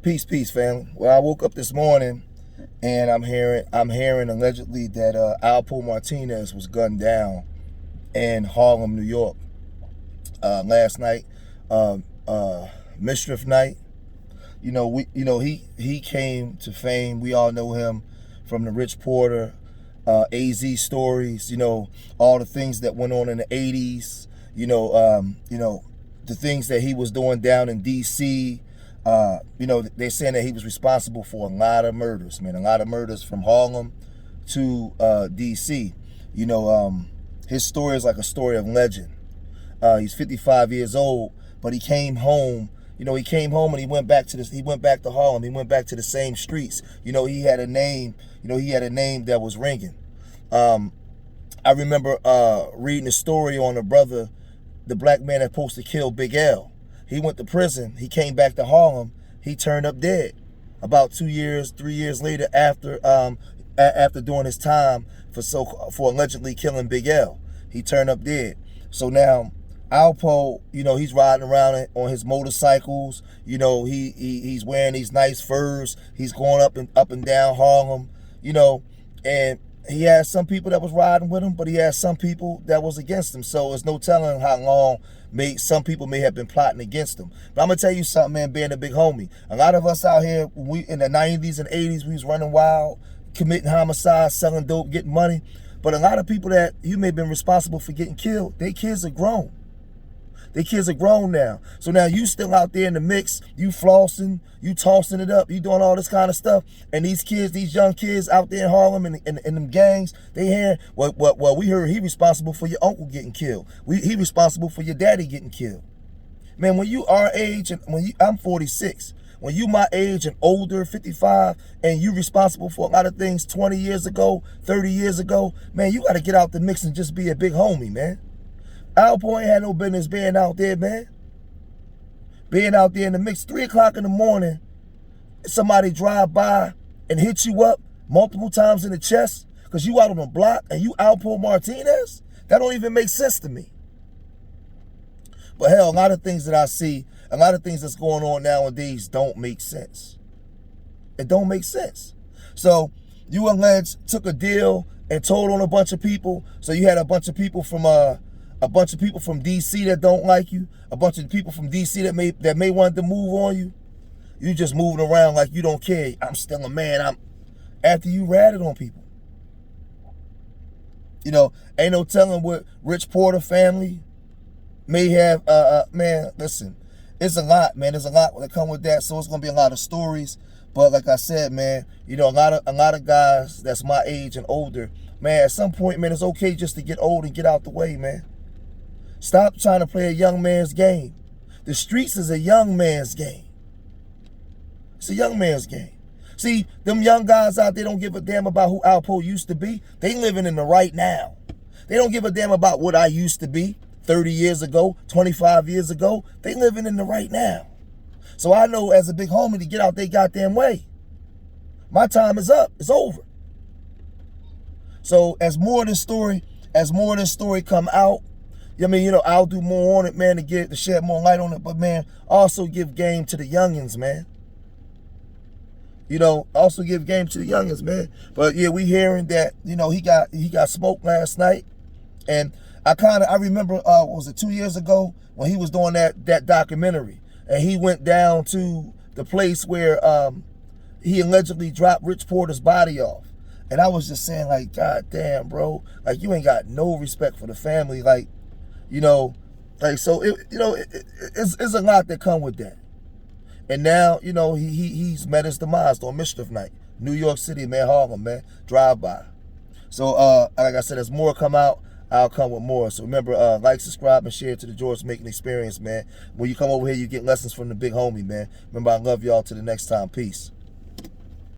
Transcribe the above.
Peace, peace, family. Well, I woke up this morning and I'm hearing allegedly that Alpo Martinez was gunned down in Harlem, New York, last night, uh, mischief night. He came to fame. We all know him from the Rich Porter, AZ stories. All the things that went on in the '80s. The things that he was doing down in D.C. They're saying that he was responsible for a lot of murders, man. A lot of murders from Harlem to D.C. His story is like a story of legend. He's 55 years old, but he came home. He came home and he went back to this. He went back to Harlem. He went back to the same streets. He had a name. He had a name that was ringing. I remember reading a story on the black man that supposed to kill Big L. He went to prison. He came back to Harlem. He turned up dead. About 3 years later, after doing his time for allegedly killing Big L, he turned up dead. So now Alpo, he's riding around on his motorcycles. He's wearing these nice furs. He's going up and down Harlem. And he had some people that was riding with him, but he had some people that was against him. So there's no telling how long some people may have been plotting against him. But I'm gonna tell you something, man. Being a big homie, a lot of us out here, we in the '90s and '80s, we was running wild, committing homicides, selling dope, getting money. But a lot of people that you may have been responsible for getting killed, their kids are grown. Their kids are grown now. So now you still out there in the mix, you flossing, you tossing it up, you doing all this kind of stuff. And these kids, these young kids out there in Harlem and them gangs, they hearing, well, we heard he responsible for your uncle getting killed. He responsible for your daddy getting killed. Man, when you our age, and I'm 46, when you my age and older, 55, and you responsible for a lot of things 20 years ago, 30 years ago, man, you got to get out the mix and just be a big homie, man. Alpo ain't had no business being out there, man. Being out there in the mix. 3 o'clock in the morning, somebody drive by and hit you up multiple times in the chest because you out on the block and you Alpo Martinez? That don't even make sense to me. But hell, a lot of things that I see, a lot of things that's going on nowadays don't make sense. It don't make sense. So you alleged took a deal and told on a bunch of people. So you had a bunch of people from DC that don't like you, a bunch of people from DC that may want to move on you. You just moving around like you don't care. I'm still a man. After you ratted on people. Ain't no telling what Rich Porter family may have. Man, listen, it's a lot, man. There's a lot that come with that. So it's gonna be a lot of stories. But like I said, man, a lot of guys that's my age and older, man, at some point, man, it's okay just to get old and get out the way, man. Stop trying to play a young man's game. The streets is a young man's game. It's a young man's game. See, them young guys out there don't give a damn about who Alpo used to be. They living in the right now. They don't give a damn about what I used to be 30 years ago, 25 years ago. They living in the right now. So I know as a big homie to get out their goddamn way. My time is up. It's over. So as more of this story come out, I'll do more on it, man, to shed more light on it. But man, also give game to the youngins, man. Also give game to the youngins, man. But yeah, we hearing that, he got smoked last night. And I remember, was it 2 years ago when he was doing that documentary, and he went down to the place where he allegedly dropped Rich Porter's body off. And I was just saying, like, God damn, bro, like you ain't got no respect for the family, so it's a lot that come with that. And now, he's met his demise on mischief night, New York City, man, Harlem, man, drive by. So like I said, as more come out, I'll come with more. So remember, like, subscribe, and share to the George Making Experience, man. When you come over here, you get lessons from the big homie, man. Remember, I love y'all. Till the next time. Peace.